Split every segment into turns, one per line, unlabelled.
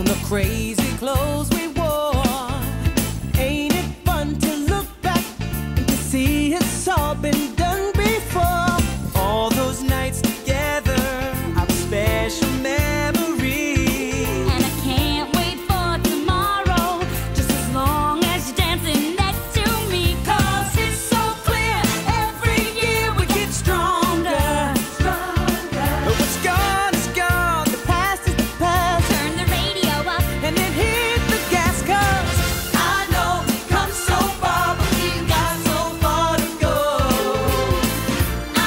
the crazy clothes we wore. Ain't it fun to look back and to see it's all been done before? All those nights together are special memories.
And I can't wait for tomorrow, just as long as you're dancing next to me. 'Cause it's so clear, every year we get stronger.
But what's gone is gone, the past is the past.
Turn the radio up
And then hit the gas, 'cause I know we've come so far, but we've got so far to go.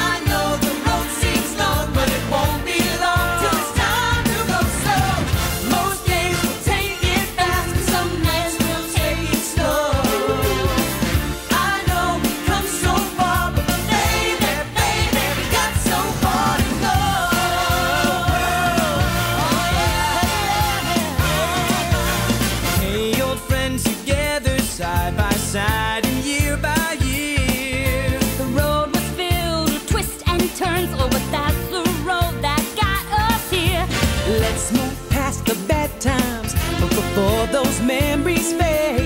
I know the road seems long, but it won't be long till it's time to go slow. Most days we'll take it fast, but some nights we'll take it slow. I know we've come so far, but baby, baby, we got so far to go. Hey, old friends together, side by side and year by year.
the road was filled with twists and turns. Oh, but that's the road that got us here.
Let's move past the bad times before those memories fade.